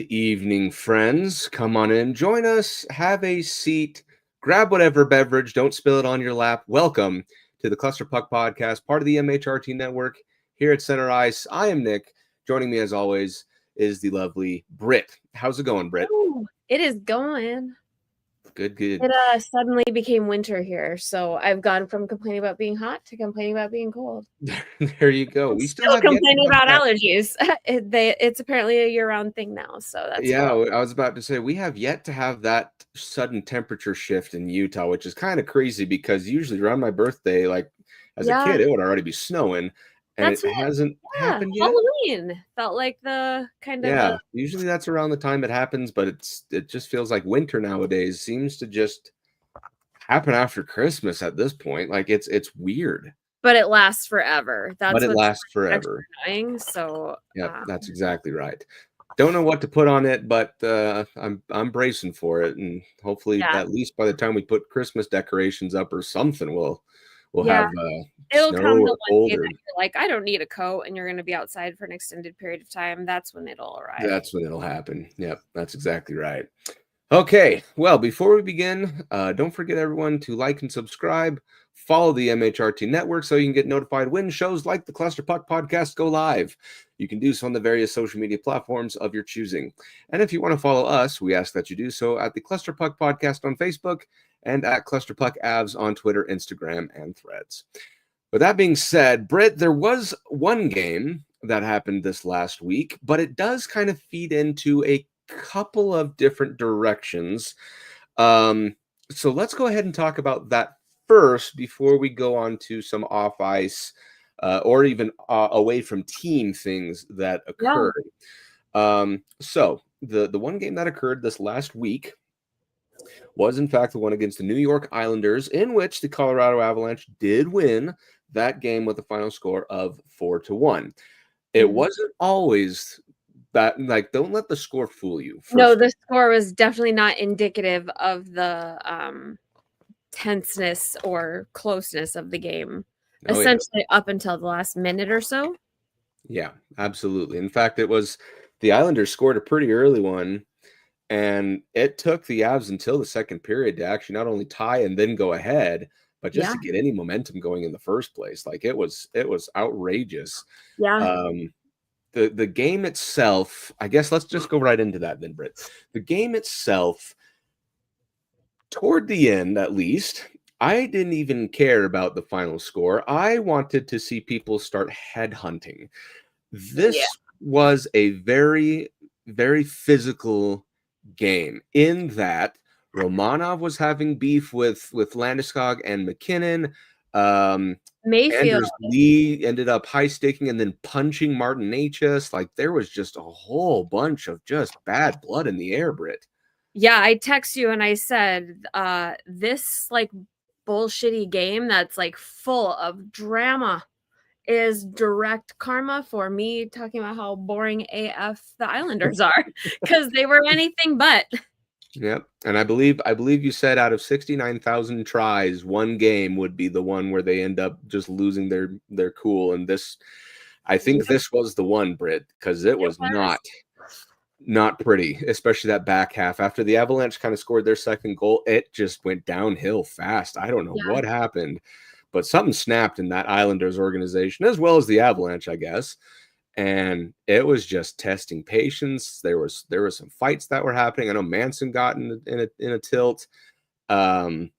evening, friends. Come on in, join us, have a seat, grab whatever beverage, don't spill it on your lap. Welcome to the Cluster Puck Podcast, part of the MHRT Network here at Center Ice. I am Nick. Joining me, as always, is the lovely Brit. How's it going, Brit? Ooh, it is going. Good. It suddenly became winter here, so I've gone from complaining about being hot to complaining about being cold. There you go. We still have complaining about allergies. It's apparently a year-round thing now, so that's cool. I was about to say we have yet to have that sudden temperature shift in Utah, which is kind of crazy because usually around my birthday, like as a kid, it would already be snowing, and That's it hasn't happened yet. Halloween felt like the kind of usually that's around the time it happens, but it just feels like winter nowadays seems to just happen after Christmas at this point. Like it's weird. But it lasts forever. But it lasts forever. Annoying, so yeah, that's exactly right. Don't know what to put on it, but I'm bracing for it, and hopefully at least by the time we put Christmas decorations up or something, we'll have it'll snow come or to cold. You're like, I don't need a coat, and you're going to be outside for an extended period of time. That's when it'll arrive. That's when it'll happen. Yep, that's exactly right. Okay, well, before we begin, don't forget everyone to like and subscribe. Follow the MHRT Network so you can get notified when shows like the Cluster Puck Podcast go live. You can do so on the various social media platforms of your choosing. And if you want to follow us, we ask that you do so at the Cluster Puck Podcast on Facebook and at Cluster Puck Avs on Twitter, Instagram, and Threads. With that being said, Britt, there was one game that happened this last week, but it does kind of feed into a couple of different directions. So let's go ahead and talk about that first before we go on to some off ice or even away from team things that occurred. So the one game that occurred this last week was in fact the one against the New York Islanders, in which the Colorado Avalanche did win that game with a final score of 4-1. It wasn't always that, like, don't let the score fool you. No, the score was definitely not indicative of the tenseness or closeness of the game, essentially up until the last minute or so. Yeah, absolutely. In fact, it was the Islanders scored a pretty early one, and it took the Avs until the second period to actually not only tie and then go ahead, but just to get any momentum going in the first place. Like it was outrageous. The game itself, I guess let's just go right into that then, Britt. The game itself, toward the end at least, I didn't even care about the final score. I wanted to see people start headhunting. This was a very, very physical game in that Romanov was having beef with Landeskog and McKinnon. Mayfield. Anders Lee ended up high-sticking and then punching Martin Necas. Like there was just a whole bunch of just bad blood in the air, Britt. Yeah, I text you and I said, this like bullshitty game that's like full of drama is direct karma for me talking about how boring AF the Islanders are, because they were anything but. Yep. And I believe you said out of 69,000 tries, one game would be the one where they end up just losing their cool. And this, I think this was the one, Britt, because it was not pretty, especially that back half. After the Avalanche kind of scored their second goal, it just went downhill fast. I don't know what happened, but something snapped in that Islanders organization, as well as the Avalanche, I guess. And it was just testing patience. There were some fights that were happening. I know Manson got in a tilt. That's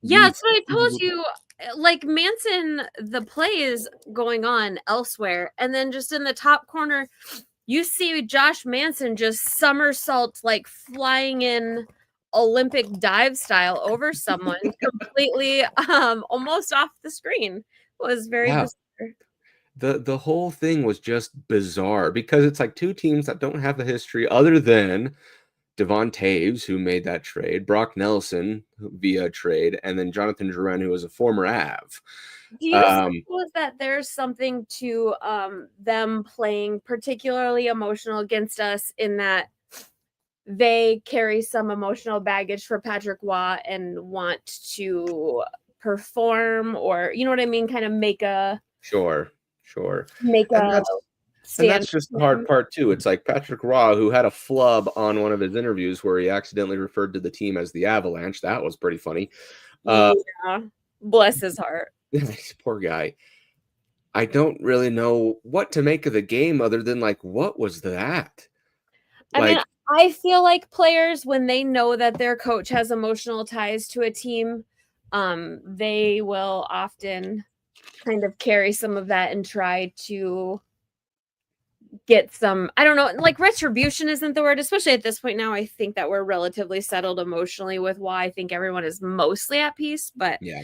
what I told you. Like Manson, the play is going on elsewhere, and then just in the top corner, you see Josh Manson just somersault, like flying in Olympic dive style over someone, completely almost off the screen. It was very bizarre. The whole thing was just bizarre because it's like two teams that don't have a history other than Devon Taves, who made that trade, Brock Nelson via trade, and then Jonathan Drouin, who was a former Av. Do you suppose that there's something to them playing particularly emotional against us in that they carry some emotional baggage for Patrick Waugh and want to perform, or, you know what I mean, kind of make a... Sure. Make a And that's just the hard part too. It's like Patrick Roy, who had a flub on one of his interviews where he accidentally referred to the team as the Avalanche. That was pretty funny. Yeah, bless his heart. Poor guy. I don't really know what to make of the game other than like, what was that? I mean, I feel like players, when they know that their coach has emotional ties to a team, they will often kind of carry some of that and try to get some, I don't know, like retribution isn't the word, especially at this point now. I think that we're relatively settled emotionally with why I think everyone is mostly at peace, but yeah,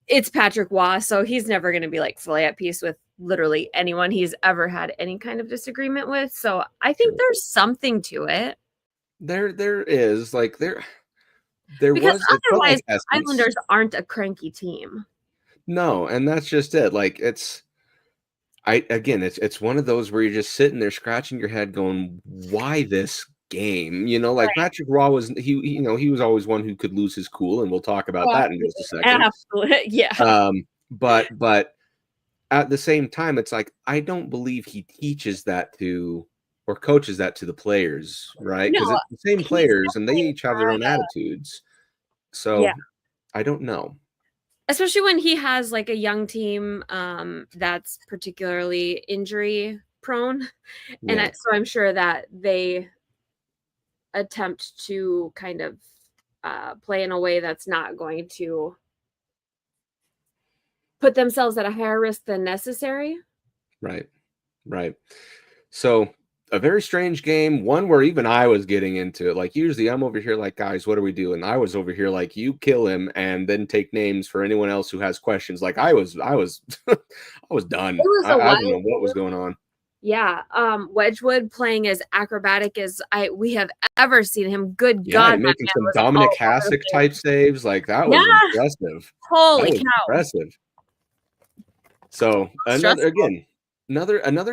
it's Patrick Roy, so he's never going to be like fully at peace with literally anyone he's ever had any kind of disagreement with. So I think there's something to it. There is like there because was otherwise the Islanders aren't a cranky team. No, and that's just it. Like it's one of those where you're just sitting there scratching your head going, why this game? You know, like right. Patrick Roy was he was always one who could lose his cool, and we'll talk about that in just a second. Absolutely. Yeah. But at the same time, it's like I don't believe he teaches that to or coaches that to the players, right? Because it's the same players and they each have their own attitudes. So yeah. I don't know. Especially when he has like a young team that's particularly injury prone. And so I'm sure that they attempt to kind of play in a way that's not going to put themselves at a higher risk than necessary. Right. So a very strange game, one where even I was getting into it. Like usually I'm over here like, guys, what are we doing? I was over here like, you kill him and then take names for anyone else who has questions. Like I was I was done. I don't know what was going on. Yeah. Wedgwood playing as acrobatic as we have ever seen him. Good God. Making some Dominic Hasek type saves. Like that was impressive. Holy cow. Impressive. So another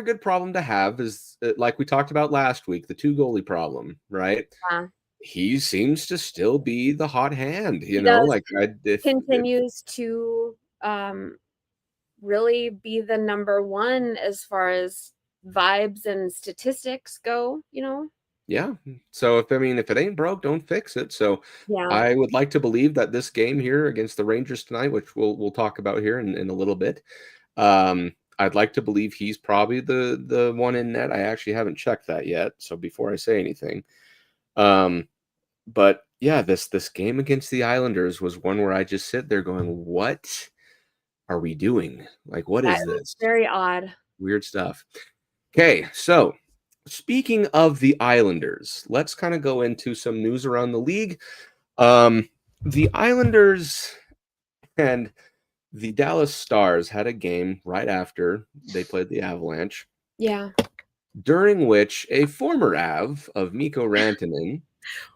good problem to have is like we talked about last week, the 2 goalie problem, right? Yeah. He seems to still be the hot hand, you know, like continues to really be the number one as far as vibes and statistics go, you know? Yeah. So if it ain't broke, don't fix it. So yeah. I would like to believe that this game here against the Rangers tonight, which we'll talk about here in a little bit, I'd like to believe he's probably the one in net. I actually haven't checked that yet, so before I say anything. But yeah, this game against the Islanders was one where I just sit there going, what are we doing? Like, what is this? Very odd. Weird stuff. Okay, so speaking of the Islanders, let's kind of go into some news around the league. The Islanders and the Dallas Stars had a game right after they played the Avalanche. Yeah. During which a former Av of Mikko Rantanen.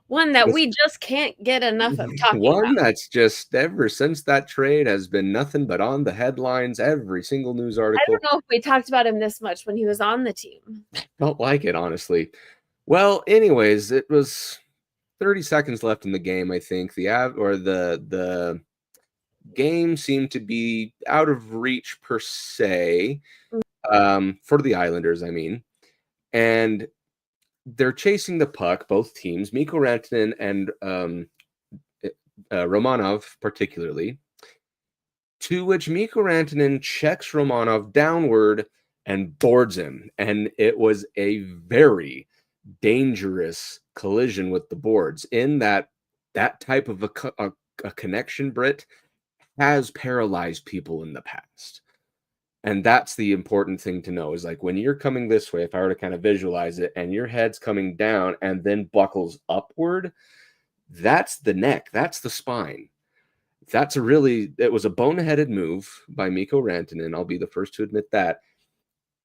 One that we just can't get enough of talking about. One that's just ever since that trade has been nothing but on the headlines, every single news article. I don't know if we talked about him this much when he was on the team. Felt like it, honestly. Well, anyways, it was 30 seconds left in the game, I think. The game seemed to be out of reach per se, for the Islanders, I mean. And they're chasing the puck, both teams, Mikko Rantanen and Romanov particularly, to which Mikko Rantanen checks Romanov downward and boards him. And it was a very dangerous collision with the boards in that type of a connection, Brit, has paralyzed people in the past. And that's the important thing to know is like when you're coming this way, if I were to kind of visualize it and your head's coming down and then buckles upward, that's the neck, that's the spine. It was a boneheaded move by Mikko Rantanen. I'll be the first to admit that.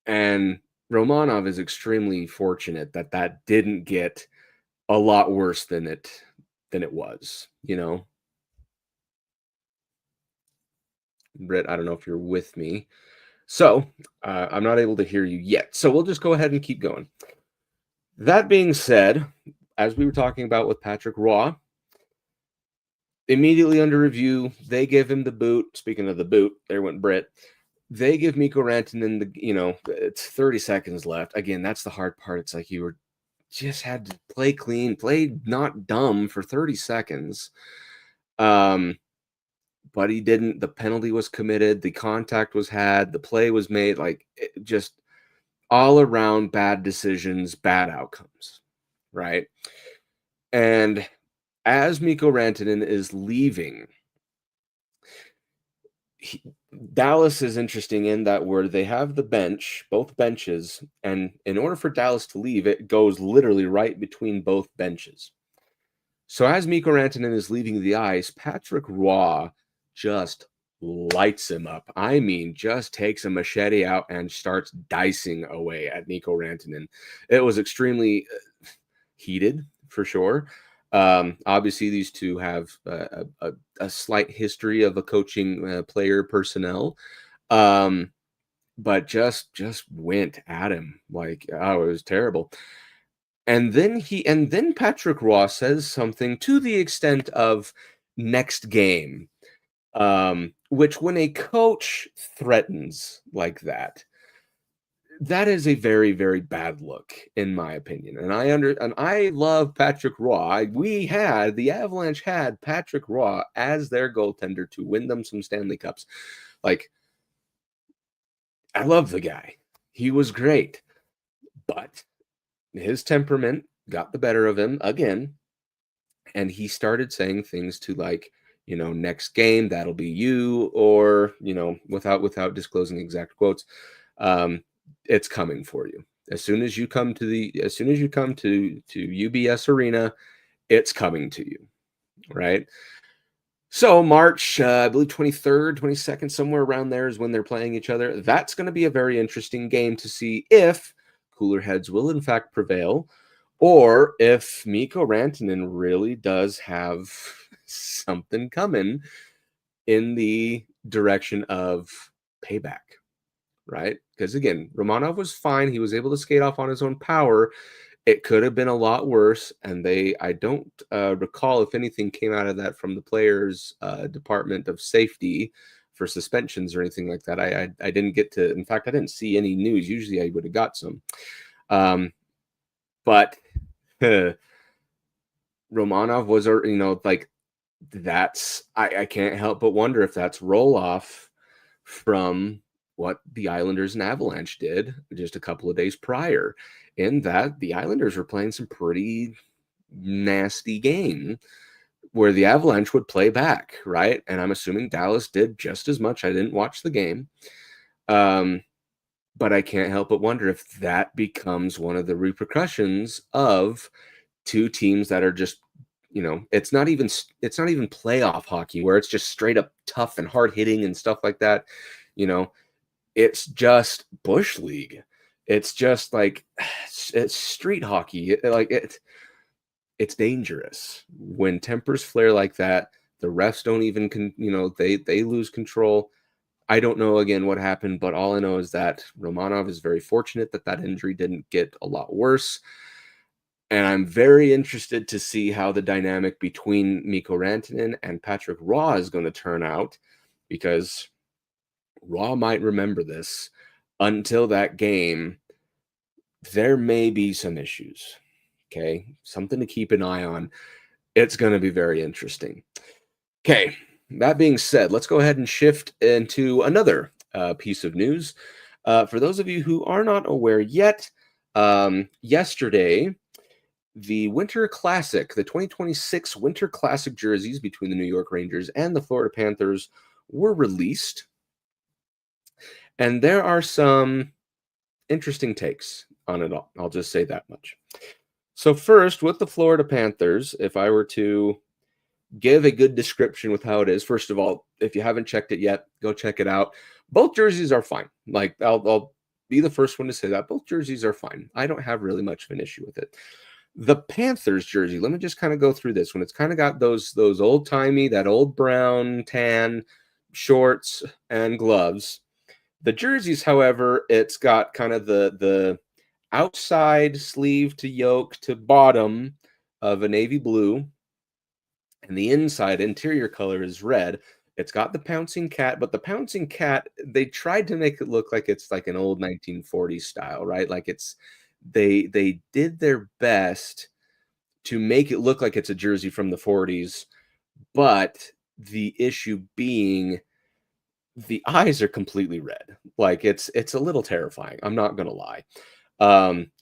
And Romanov is extremely fortunate that didn't get a lot worse than it was, you know. Britt, I don't know if you're with me. So I'm not able to hear you yet. So we'll just go ahead and keep going. That being said, as we were talking about with Patrick Roy, immediately under review, they give him the boot. Speaking of the boot, there went Britt. they give Mikko Rantanen it's 30 seconds left. Again, that's the hard part. It's like you just had to play clean, play not dumb for 30 seconds. But he didn't. The penalty was committed. The contact was had. The play was made. Like, just all around bad decisions, bad outcomes, right? And as Mikko Rantanen is leaving, Dallas is interesting in that where they have the bench, both benches, and in order for Dallas to leave, it goes literally right between both benches. So as Mikko Rantanen is leaving the ice, Patrick Roy just lights him up. I mean, just takes a machete out and starts dicing away at Mikko Rantanen. It was extremely heated, for sure. Obviously, these two have a slight history of a coaching player personnel, but just went at him like, oh, it was terrible. And then Patrick Roy says something to the extent of next game, which when a coach threatens like that, that is a very, very bad look, in my opinion. And I love Patrick Roy. The Avalanche had Patrick Roy as their goaltender to win them some Stanley Cups. Like, I love the guy. He was great. But his temperament got the better of him again. And he started saying things to like, next game, that'll be you, or, without disclosing exact quotes, it's coming for you. As soon as you come to UBS Arena, it's coming to you, right? So March, I believe 23rd, 22nd, somewhere around there is when they're playing each other. That's going to be a very interesting game to see if cooler heads will in fact prevail, or if Mikko Rantanen really does have something coming in the direction of payback. Right? Because again, Romanov was fine. He was able to skate off on his own power. It could have been a lot worse. And I don't recall if anything came out of that from the players' Department of Safety for suspensions or anything like that. I didn't get to, in fact, I didn't see any news. Usually I would have got some. But Romanov was, like, that's, I can't help but wonder if that's roll off from what the Islanders and Avalanche did just a couple of days prior, in that the Islanders were playing some pretty nasty game where the Avalanche would play back, right? And I'm assuming Dallas did just as much. I didn't watch the game. But I can't help but wonder if that becomes one of the repercussions of two teams that are just, it's not even playoff hockey where it's just straight up tough and hard hitting and stuff like that. It's just Bush League. It's just like, it's street hockey. It's dangerous when tempers flare like that. The refs don't even, they lose control. I don't know again what happened, but all I know is that Romanov is very fortunate that injury didn't get a lot worse. And I'm very interested to see how the dynamic between Mikko Rantanen and Patrick Roy is going to turn out, because Roy might remember this. Until that game, there may be some issues. Okay, something to keep an eye on. It's going to be very interesting. Okay, that being said, let's go ahead and shift into another piece of news. For those of you who are not aware yet, yesterday, the Winter Classic, the 2026 Winter Classic jerseys between the New York Rangers and the Florida Panthers were released. And there are some interesting takes on it all. I'll just say that much. So first, with the Florida Panthers, if I were to give a good description with how it is, first of all, if you haven't checked it yet, go check it out. Both jerseys are fine. Like, I'll be the first one to say that. Both jerseys are fine. I don't have really much of an issue with it. The Panthers jersey, let me just kind of go through this one. It's kind of got those old-timey, that old brown, tan shorts and gloves. The jerseys, however, it's got kind of the outside sleeve to yoke to bottom of a navy blue, and the inside interior color is red. It's got the pouncing cat, but the pouncing cat, they tried to make it look like it's like an old 1940s style, right? Like they did their best to make it look like it's a jersey from the 40s, but the issue being the eyes are completely red. Like it's a little terrifying. I'm not gonna lie.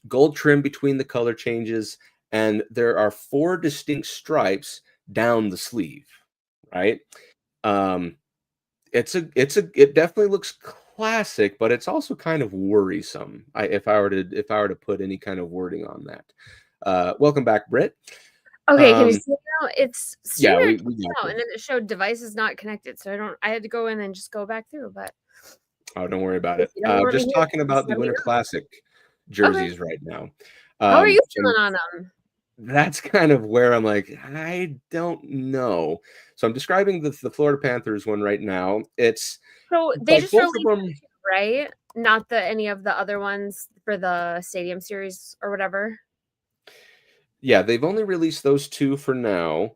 Gold trim between the color changes, and there are 4 distinct stripes down the sleeve, right? Um, it definitely looks classic, but it's also kind of worrisome. If I were to put any kind of wording on that. Welcome back, Brit. Okay, can you see now? It's Yeah, we now, and then it showed devices not connected. So I had to go in and just go back through, but oh, don't worry about it. Just Here, talking about the Winter Classic jerseys right now. How are you feeling on them? That's kind of where I'm like, I don't know. So I'm describing the Florida Panthers one right now. It's so they like just both released of them, right? Not any of the other ones for the Stadium Series or whatever. Yeah, they've only released those 2 for now.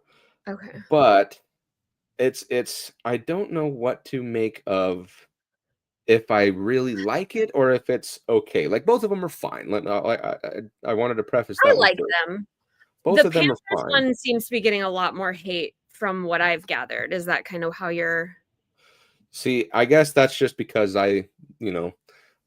Okay. But it's I don't know what to make of if I really like it or if it's okay. Like both of them are fine. I wanted to preface I that like first. them. Both The of them Panthers are fine. one seems to be getting a lot more hate from what I've gathered. Is that kind of how you're? See, I guess that's just because I,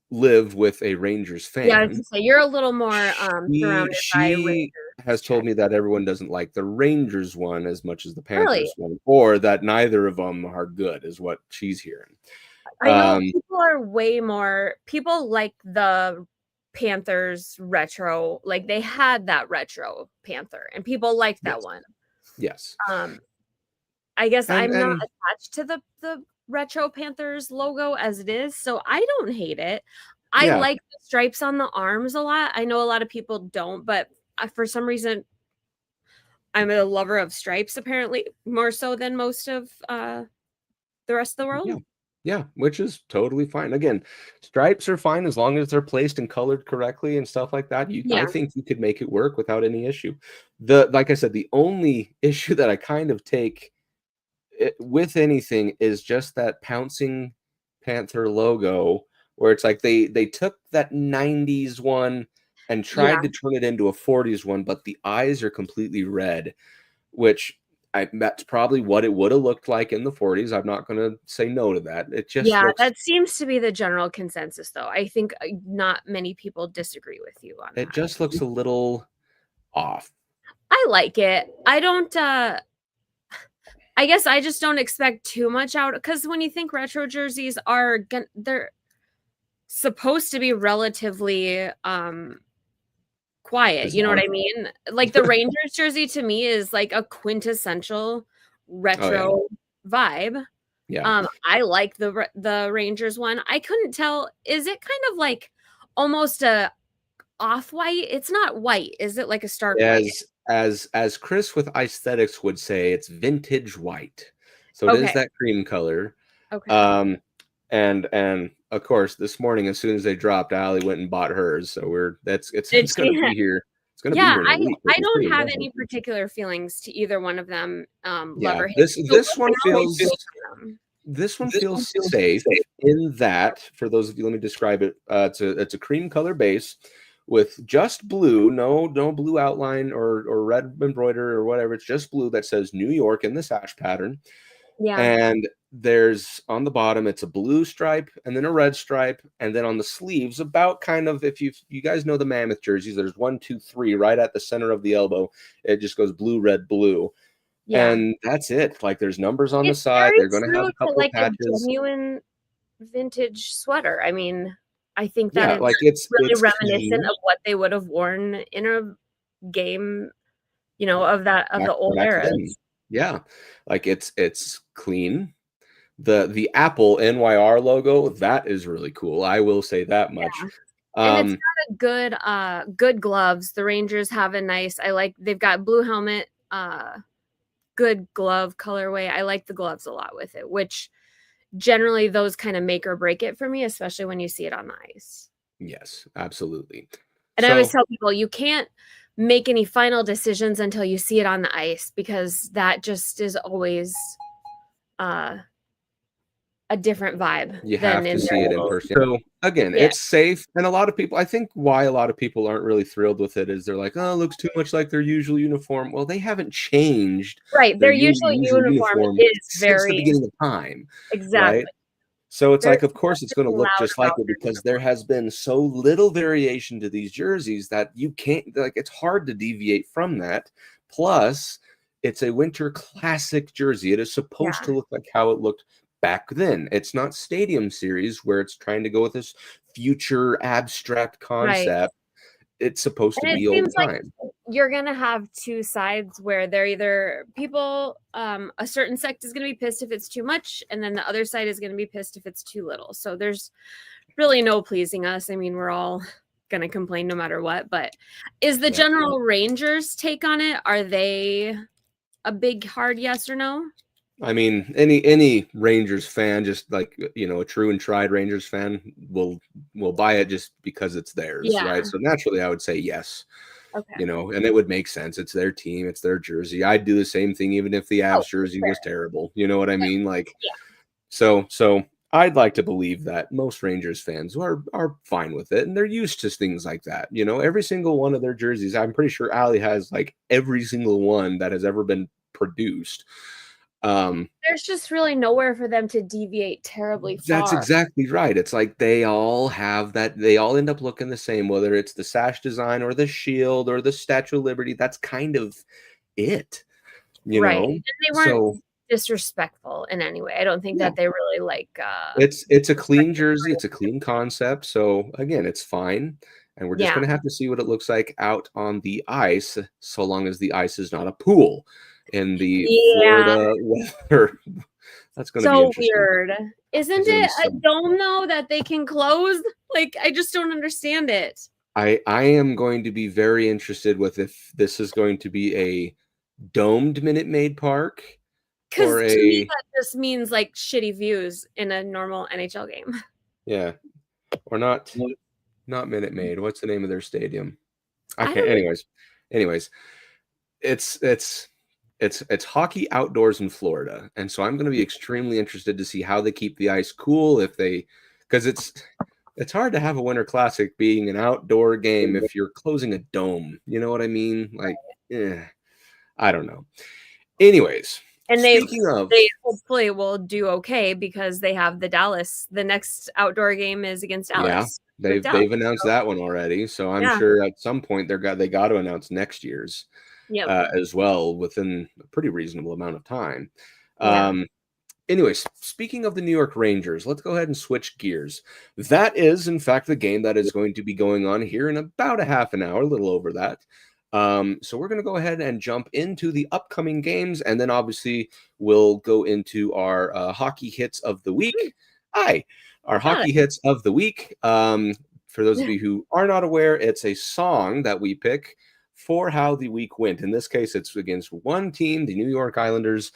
live with a Rangers fan. Yeah, I was gonna say you're a little more surrounded by She Rangers. has told me that everyone doesn't like the Rangers one as much as the Really? Panthers one, or that neither of them are good, is what she's hearing. I know people are way more. People like the Panthers retro. Like they had that retro Panther, and people liked that one. Yes. I guess And I'm not attached to the retro Panthers logo as it is, so I don't hate it. I yeah, like the stripes on the arms a lot. I know a lot of people don't, but for some reason, I'm a lover of stripes. Apparently, more so than most of the rest of the world. yeah, which is totally fine. Again, stripes are fine as long as they're placed and colored correctly and stuff like that. I think you could make it work without any issue. Like I said, the only issue that I kind of take with anything is just that pouncing Panther logo, where it's like they took that 90s one and tried to turn it into a 40s one, but the eyes are completely red, which that's probably what it would have looked like in the 40s. I'm not going to say no to that. It just looks, that seems to be the general consensus, though. I think not many people disagree with you on that. it just looks a little off. I like it. I don't. I guess I just don't expect too much out, because when you think retro jerseys they're supposed to be relatively quiet. You know what I mean? Like the Rangers jersey to me is like a quintessential retro vibe. Yeah. I like the Rangers one. I couldn't tell. Is it kind of like almost a off-white? It's not white. Is it like a stark white? As Chris with aesthetics would say, it's vintage white. So it is that cream color. Okay. And of course, this morning, as soon as they dropped, Allie went and bought hers. So it's gonna be here. It's gonna be here in a week. I don't have any particular feelings to either one of them. Yeah, this one feels safe in that, for those of you, let me describe it. It's a cream color base with just blue, no blue outline or red embroidery or whatever. It's just blue that says New York in the sash pattern. Yeah. And there's on the bottom, it's a blue stripe and then a red stripe. And then on the sleeves, about kind of, if you guys know the Mammoth jerseys, there's 1, 2, 3 right at the center of the elbow. It just goes blue, red, blue. Yeah. And that's it. Like there's numbers on the side. They're going to have a couple of patches. A genuine vintage sweater. I mean, I think that it's really reminiscent of what they would have worn in a game, of the old eras. Yeah, like it's clean. The Apple NYR logo, that is really cool. I will say that much. Yeah. And it's got a good gloves. The Rangers have they've got blue helmet, good glove colorway. I like the gloves a lot with it, which generally those kind of make or break it for me, especially when you see it on the ice. Yes, absolutely. And I always tell people you can't make any final decisions until you see it on the ice, because that just is always a different vibe. You than have to see it in their person. So again, Yeah. it's safe, and a lot of people. I think why a lot of people aren't really thrilled with it is they're like, "Oh, it looks too much like their usual uniform." Well, they haven't changed Right, their their usual uniform uniform is since the very beginning of time, right? exactly. So it's There's like, of course, it's going to nothing look loud just like about it their because there uniform. has been so little variation to these jerseys that you can't, like, it's hard to deviate from that. Plus, it's a winter classic jersey. It is supposed Yeah. to look like how it looked back then. It's not Stadium Series where it's trying to go with this future abstract Right. concept. It's supposed to And it be old seems like time. you're gonna have two sides where they're either people, a certain sect is gonna be pissed if it's too much, and then the other side is gonna be pissed if it's too little. So there's really no pleasing us. I mean, we're all gonna complain no matter what. But is the Yeah. general Rangers take on it? Are they a big hard yes or no? I mean, any Rangers fan, just like, a true and tried Rangers fan, will buy it just because it's theirs, Yeah. right? So naturally, I would say yes, Okay. and it would make sense. It's their team, it's their jersey. I'd do the same thing even if the Oh, Avs for jersey sure. was terrible. You know what I mean? Like, Yeah. so I'd like to believe that most Rangers fans are fine with it, and they're used to things like that. Every single one of their jerseys, I'm pretty sure Allie has like every single one that has ever been produced. There's just really nowhere for them to deviate terribly That's far. exactly right. It's like they all have that, they all end up looking the same, whether it's the sash design or the shield or the Statue of Liberty. That's kind of it, you Right. know? And they weren't So disrespectful in any way. I don't think yeah, that they really like it's a clean jersey, it's a clean concept. So again, it's fine. And we're just yeah. gonna have to see what it looks like out on the ice, so long as the ice is not a pool in the Yeah. Florida weather. That's gonna be So interesting. weird. Isn't It's gonna be it a so dome though that they can close? Like I just don't understand it. I am going to be very interested with if this is going to be a domed Minute Maid Park or Because to me a that just means like shitty views in a normal NHL game. yeah, or not Minute Maid. What's the name of their stadium? I I can't. don't know. Anyways, it's hockey outdoors in Florida, and so I'm going to be extremely interested to see how they keep the ice cool because it's hard to have a Winter Classic being an outdoor game if you're closing a dome. You know what I mean? Like, I don't know. Anyways, And speaking of, they hopefully will do okay because they have the next outdoor game is against yeah, Dallas. With Dallas. they've announced that one already, so I'm Yeah. sure at some point they got to announce next year's Yep. as well within a pretty reasonable amount of time. Yeah. Anyways, speaking of the New York Rangers, let's go ahead and switch gears. That is, in fact, the game that is going to be going on here in about a half an hour, a little over that. So we're going to go ahead and jump into the upcoming games, and then obviously we'll go into our hockey hits of the week. Our hockey hits of the week. For those of you who are not aware, it's a song that we pick for how the week went. In this case, it's against one team, the New York Islanders.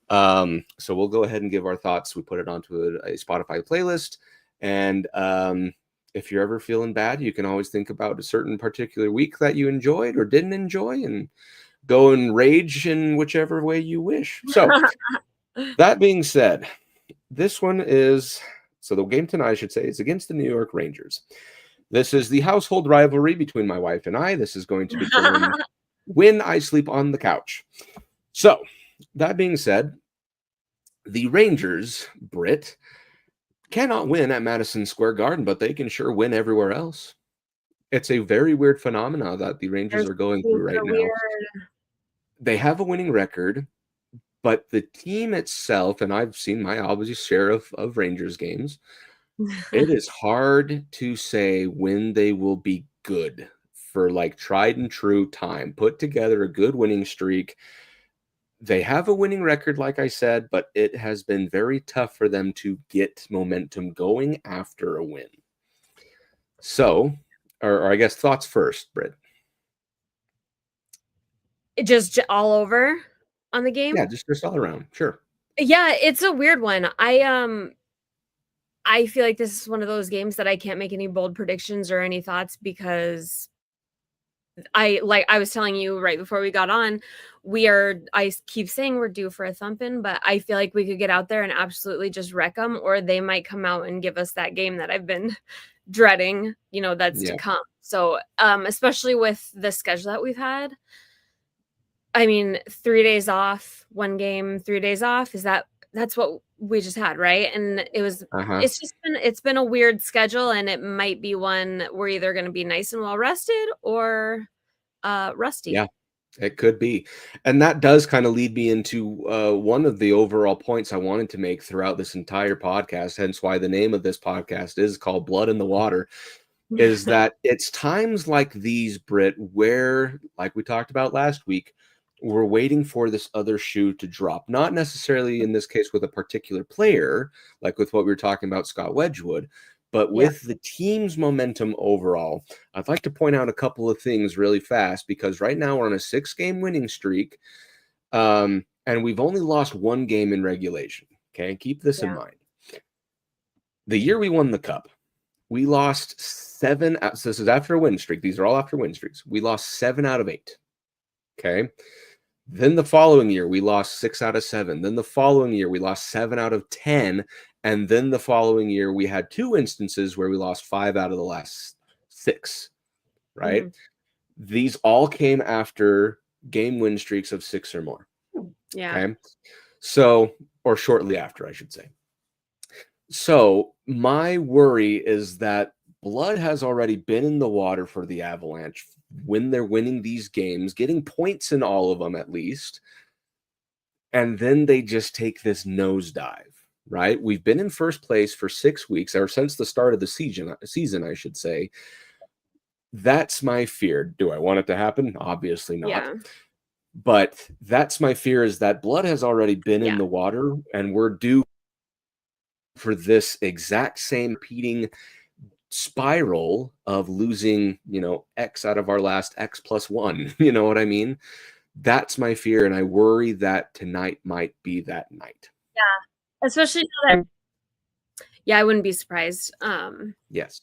So we'll go ahead and give our thoughts. We put it onto a Spotify playlist, and if you're ever feeling bad, you can always think about a certain particular week that you enjoyed or didn't enjoy and go and rage in whichever way you wish. So that being said, this one is, so the game tonight, I should say, is against the New York Rangers. This is the household rivalry between my wife and I. This is going to determine when I sleep on the couch. So that being said, the Rangers, Brit, cannot win at Madison Square Garden, but they can sure win everywhere else. It's a very weird phenomena that the Rangers are going through right now. Weird. They have a winning record, but the team itself, and I've seen my obviously share of Rangers games, it is hard to say when they will be good for like tried and true time. Put together a good winning streak. They have a winning record, like I said, but it has been very tough for them to get momentum going after a win. So, or I guess thoughts first, Britt. It just all over on the game? Yeah, just all around. Sure. Yeah, it's a weird one. I feel like this is one of those games that I can't make any bold predictions or any thoughts because I was telling you right before we got on, I keep saying we're due for a thumping, but I feel like we could get out there and absolutely just wreck them, or they might come out and give us that game that I've been dreading, that's to come. So, especially with the schedule that we've had, I mean, 3 days off, one game, 3 days off, that's what we just had, right? And it's been a weird schedule, and it might be one we're either going to be nice and well rested or rusty. Yeah, it could be. And that does kind of lead me into one of the overall points I wanted to make throughout this entire podcast, hence why the name of this podcast is called Blood in the Water, is that it's times like these, Brit, where, like we talked about last week, we're waiting for this other shoe to drop. Not necessarily in this case with a particular player, like with what we were talking about, Scott Wedgwood, but with the team's momentum overall. I'd like to point out a couple of things really fast, because right now we're on a 6-game winning streak, and we've only lost 1 game in regulation. Okay, keep this in mind. The year we won the Cup, we lost 7. So this is after a win streak. These are all after win streaks. We lost 7 out of 8. Okay. Then the following year, we lost 6 out of 7. Then the following year, we lost 7 out of 10. And then the following year, we had 2 instances where we lost 5 out of the last 6, right? Mm-hmm. These all came after game win streaks of 6 or more. Yeah. Okay. So, or shortly after, I should say. So my worry is that blood has already been in the water for the Avalanche when they're winning these games, getting points in all of them at least, and then they just take this nosedive, right? We've been in first place for 6 weeks, or since the start of the season, I should say. That's my fear. Do I want it to happen? Obviously not. Yeah. But that's my fear, is that blood has already been in the water, and we're due for this exact same repeating spiral of losing, X out of our last X plus 1. You know what I mean? That's my fear, and I worry that tonight might be that night. Yeah, especially now that, I wouldn't be surprised. Yes.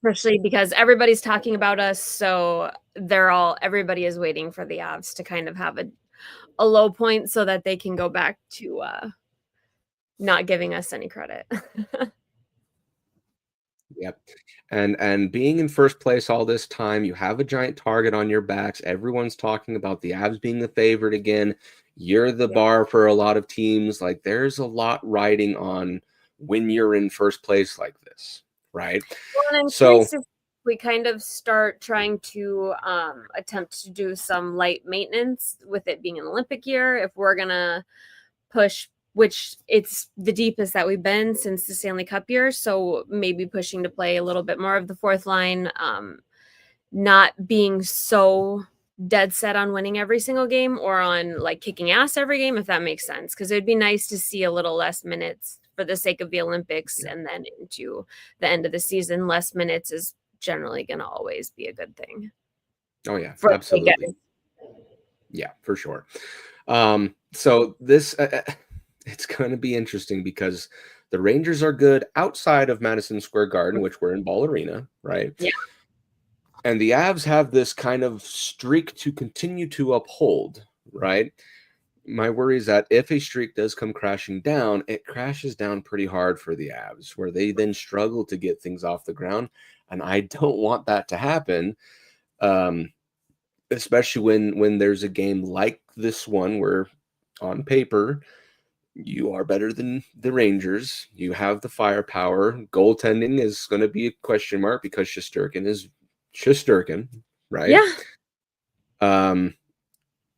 Especially because everybody's talking about us, so everybody is waiting for the Avs to kind of have a low point so that they can go back to not giving us any credit. Yep. And being in first place all this time, you have a giant target on your backs. Everyone's talking about the Avs being the favorite again. You're the bar for a lot of teams. Like, there's a lot riding on when you're in first place like this, right? Well, so we kind of start trying to attempt to do some light maintenance with it being an Olympic year. If we're gonna push, which it's the deepest that we've been since the Stanley Cup year. So maybe pushing to play a little bit more of the fourth line, not being so dead set on winning every single game or on like kicking ass every game, if that makes sense. Because it'd be nice to see a little less minutes for the sake of the Olympics, and then into the end of the season, less minutes is generally going to always be a good thing. Oh yeah, absolutely. Yeah, for sure. So this... it's going to be interesting because the Rangers are good outside of Madison Square Garden, which we're in Ball Arena, right? Yeah. And the Avs have this kind of streak to continue to uphold, right? My worry is that if a streak does come crashing down, it crashes down pretty hard for the Avs, where they then struggle to get things off the ground. And I don't want that to happen, especially when there's a game like this one where on paper you are better than the Rangers. You have the firepower. Goaltending is going to be a question mark because Shesterkin is Shesterkin, right? Yeah.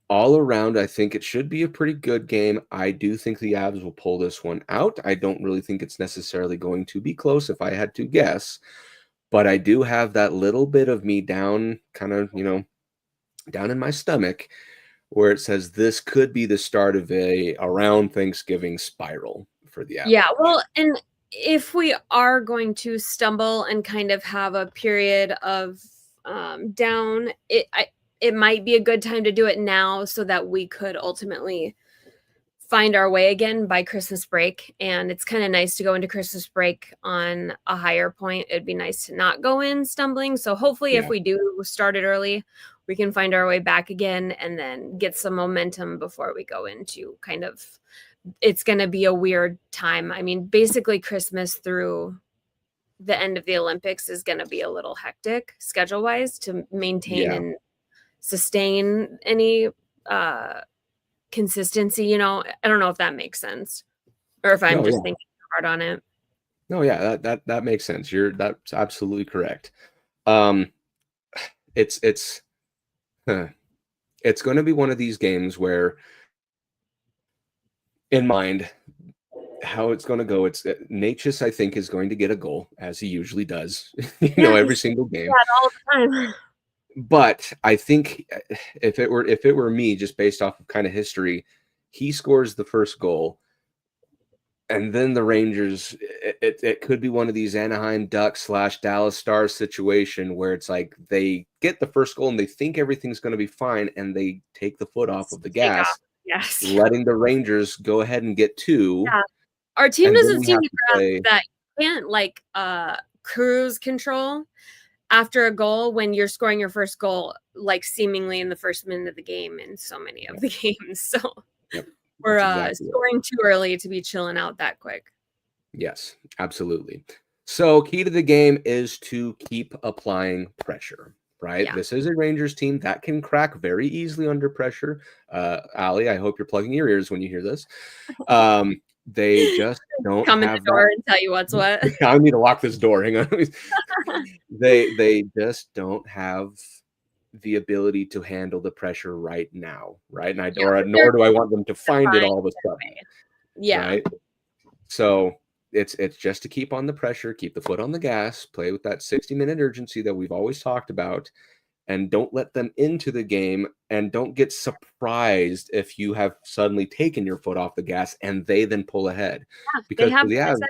All around, I think it should be a pretty good game. I do think the Avs will pull this one out. I don't really think it's necessarily going to be close if I had to guess, but I do have that little bit of me down, kind of, down in my stomach, where it says this could be the start of a around Thanksgiving spiral for the Avalanche. Yeah, well, and if we are going to stumble and kind of have a period of down, it might be a good time to do it now so that we could ultimately find our way again by Christmas break. And it's kind of nice to go into Christmas break on a higher point. It'd be nice to not go in stumbling. So hopefully if we do start it early, we can find our way back again and then get some momentum before we go into kind of, it's going to be a weird time. I mean, basically Christmas through the end of the Olympics is going to be a little hectic schedule wise to maintain and sustain any consistency. You know, I don't know if that makes sense or if I'm just thinking hard on it. No, yeah, that makes sense. That's absolutely correct. It's going to be one of these games where, in mind, how it's going to go. It's Natchez, I think, is going to get a goal, as he usually does, every single game. All the time. But I think if it were me, just based off of kind of history, he scores the first goal, and then the Rangers. It could be one of these Anaheim Ducks / Dallas Stars situation where it's like they get the first goal and they think everything's going to be fine, and they take the foot off of the gas, letting the Rangers go ahead and get two. Yeah. Our team doesn't seem to that you can't like cruise control after a goal when you're scoring your first goal, like seemingly in the first minute of the game in so many of the games. So we're scoring too early to be chilling out that quick. Yes, absolutely. So key to the game is to keep applying pressure, right? Yeah. This is a Rangers team that can crack very easily under pressure. Allie, I hope you're plugging your ears when you hear this. They just don't come in the door and tell you what's what. I need to lock this door. Hang on. They just don't have the ability to handle the pressure right now, right? And nor do I want them to find it all of a sudden. Yeah. Right? So it's just to keep on the pressure, keep the foot on the gas, play with that 60-minute urgency that we've always talked about. And don't let them into the game, and don't get surprised if you have suddenly taken your foot off the gas and they then pull ahead. Yeah, because for the Avs,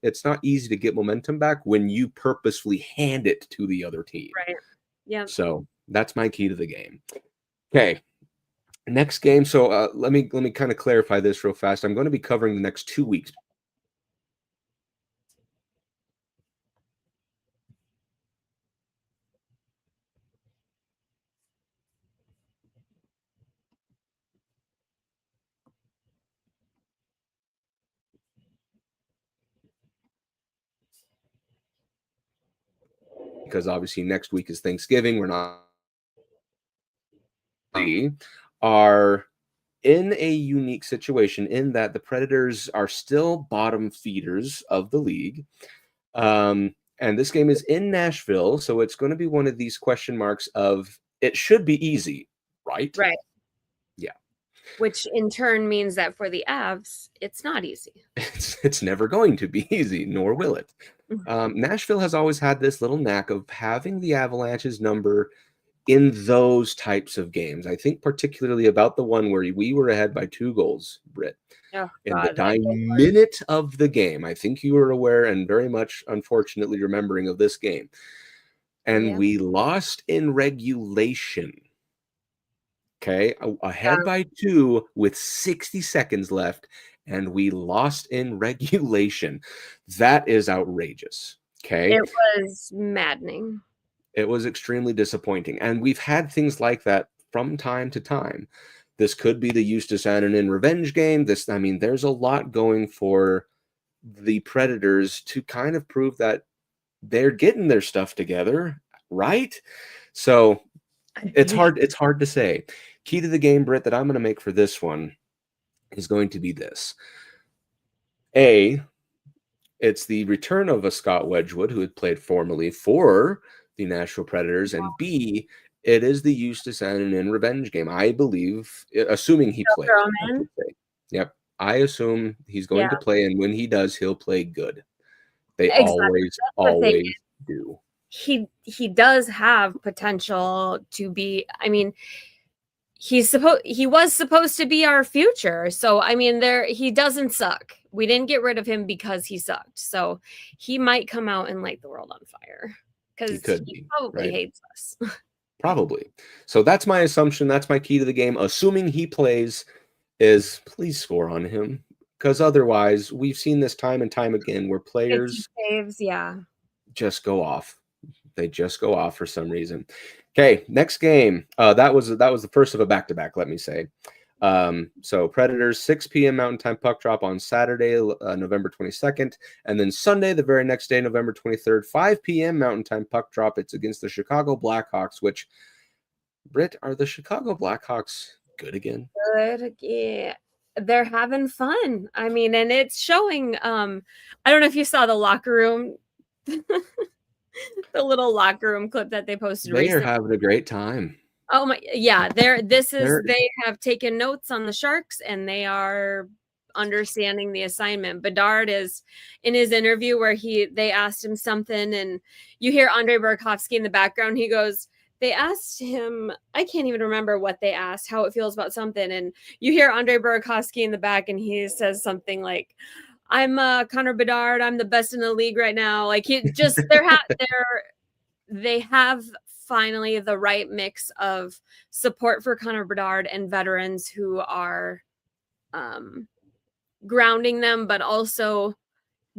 it's not easy to get momentum back when you purposefully hand it to the other team. Right. Yeah. So that's my key to the game. Okay. Next game. So let me kind of clarify this real fast. I'm going to be covering the next 2 weeks. Because obviously next week is Thanksgiving. We are in a unique situation in that the Predators are still bottom feeders of the league. And this game is in Nashville, so it's going to be one of these question marks of it should be easy, right? Right. Yeah. Which in turn means that for the Avs, it's not easy. It's never going to be easy, nor will it. Nashville has always had this little knack of having the Avalanche's number in those types of games. I think particularly about the one where we were ahead by 2 goals, Brit. In the dying minute of the game. I think you were aware and very much, unfortunately, remembering of this game. And we lost in regulation. Okay, ahead by 2 with 60 seconds left. And we lost in regulation. That is outrageous. Okay. It was maddening. It was extremely disappointing. And we've had things like that from time to time. This could be the Justus Annunen revenge game. There's a lot going for the Predators to kind of prove that they're getting their stuff together, right? So it's hard to say. Key to the game, Britt, that I'm going to make for this one is going to be this. A, it's the return of a Scott Wedgwood who had played formerly for the Nashville Predators, and B, it is the Justus Annunen revenge game. I believe, assuming he plays. Yep, I assume he's going to play, and when he does, he'll play good. They always do. He does have potential to be. I mean, he was supposed to be our future. So he doesn't suck. We didn't get rid of him because he sucked. So he might come out and light the world on fire because he probably hates us. Probably. So that's my assumption. That's my key to the game. Assuming he plays, is please score on him, because otherwise we've seen this time and time again where players saves, yeah, just go off. They just go off for some reason. Okay, next game. That was the first of a back-to-back, let me say. So Predators, 6 p.m. Mountain Time puck drop on Saturday, November 22nd. And then Sunday, the very next day, November 23rd, 5 p.m. Mountain Time puck drop. It's against the Chicago Blackhawks, which, Britt, are the Chicago Blackhawks good again? Good, yeah. They're having fun. I mean, and it's showing. I don't know if you saw the locker room, the little locker room clip that they posted They recently. are having a great time. Oh my, yeah. They have taken notes on the Sharks and they are understanding the assignment. Bedard is in his interview where they asked him something, and you hear Andrei Burakovsky in the background. He goes, they asked him, I can't even remember what they asked, how it feels about something. And you hear Andrei Burakovsky in the back, and he says something like, I'm Connor Bedard. I'm the best in the league right now. Like they have finally the right mix of support for Connor Bedard and veterans who are grounding them, but also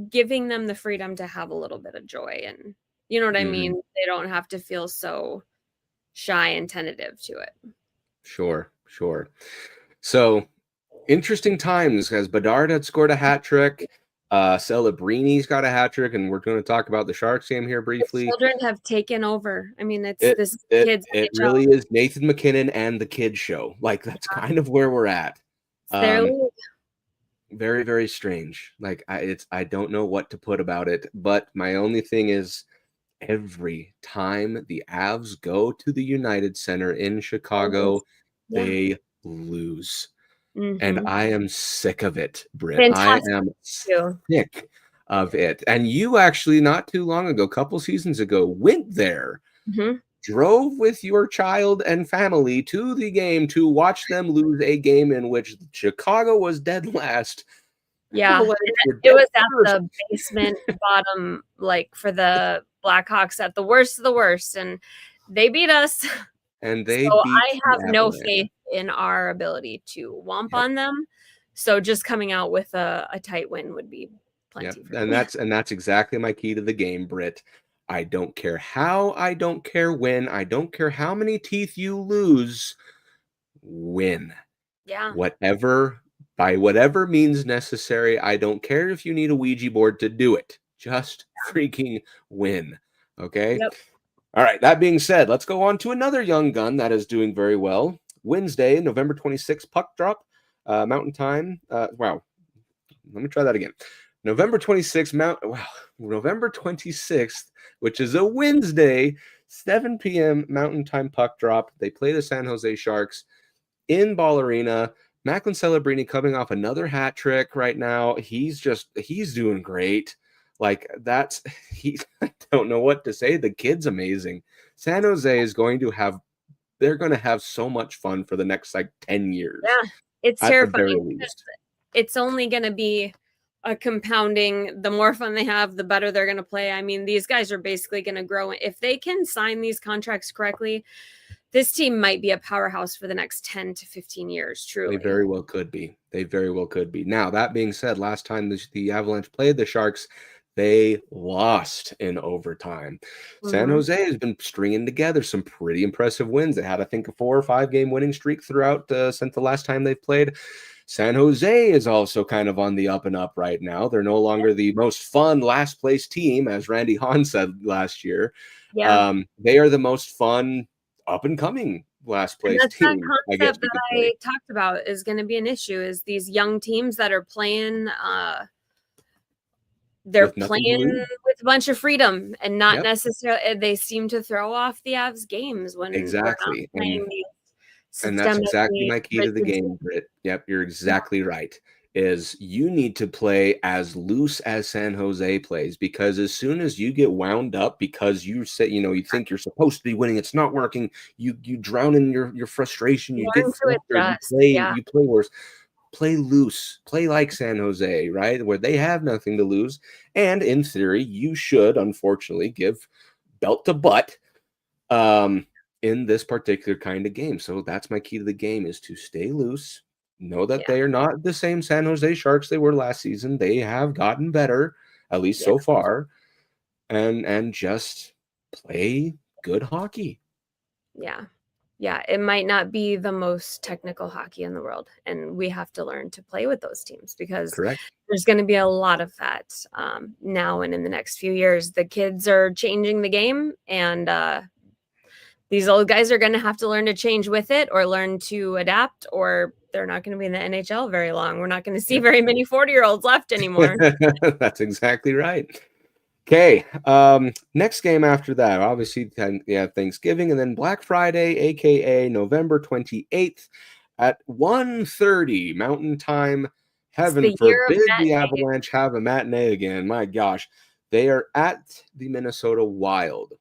giving them the freedom to have a little bit of joy. And you know what I mean? They don't have to feel so shy and tentative to it. Sure. So interesting times, as Bedard had scored a hat trick. Celebrini's got a hat trick, and we're going to talk about the Sharks game here briefly. The children have taken over. I mean, It really is Nathan McKinnon and the kids show. Like, that's kind of where we're at. Very, very strange. Like, I don't know what to put about it, but my only thing is, every time the Avs go to the United Center in Chicago, they lose. And I am sick of it, Britt. Fantastic. I am sick of it. And you actually, not too long ago, a couple seasons ago, went there, drove with your child and family to the game to watch them lose a game in which Chicago was dead last. Yeah, it was at the basement bottom, like for the Blackhawks at the worst of the worst, and they beat us. And I have no faith in our ability to womp on them. So just coming out with a tight win would be plenty. And that's exactly my key to the game, Britt. I don't care how, I don't care when, I don't care how many teeth you lose. Win. Yeah. By whatever means necessary. I don't care if you need a Ouija board to do it. Just freaking win. Okay? Yep. All right. That being said, let's go on to another young gun that is doing very well. Wednesday, November 26th, puck drop, Mountain Time. Wow. Let me try that again. November 26th, which is a Wednesday, 7 p.m. Mountain Time puck drop. They play the San Jose Sharks in Ball Arena. Macklin Celebrini coming off another hat trick right now. He's doing great. Like, I don't know what to say. The kid's amazing. San Jose is they're going to have so much fun for the next 10 years. Yeah, it's terrifying. It's only going to be a compounding. The more fun they have, the better they're going to play. I mean, these guys are basically going to grow. If they can sign these contracts correctly, this team might be a powerhouse for the next 10 to 15 years, truly. They very well could be. Now, that being said, last time the Avalanche played the Sharks, they lost in overtime. San Jose has been stringing together some pretty impressive wins. They had, I think, a 4 or 5 game winning streak throughout since the last time they've played. San Jose is also kind of on the up and up right now. They're no longer the most fun last place team, as Randy Hahn said last year. Yeah. They are the most fun up and coming last place team. That concept that I talked about is going to be an issue. Is these young teams that are playing, they're playing with a bunch of freedom and not necessarily. They seem to throw off the Avs games when exactly. And that's exactly my key to the game, Britt. Yep, you're exactly right. Is you need to play as loose as San Jose plays, because as soon as you get wound up because you think you're supposed to be winning, it's not working, you drown in your frustration, you get frustrated, you play worse. Play loose, play like San Jose, right? Where they have nothing to lose. And in theory, you should unfortunately give belt to butt in this particular kind of game. So that's my key to the game, is to stay loose. Know that they are not the same San Jose Sharks they were last season. They have gotten better, at least so far, and just play good hockey. Yeah. Yeah, it might not be the most technical hockey in the world, and we have to learn to play with those teams because there's going to be a lot of that now and in the next few years. The kids are changing the game, and these old guys are going to have to learn to change with it or learn to adapt, or they're not going to be in the NHL very long. We're not going to see very many 40-year-olds left anymore. That's exactly right. Okay, next game after that, obviously, Thanksgiving, and then Black Friday, aka November 28th at 1:30 Mountain Time. Heaven forbid the Avalanche have a matinee again. My gosh, they are at the Minnesota Wild.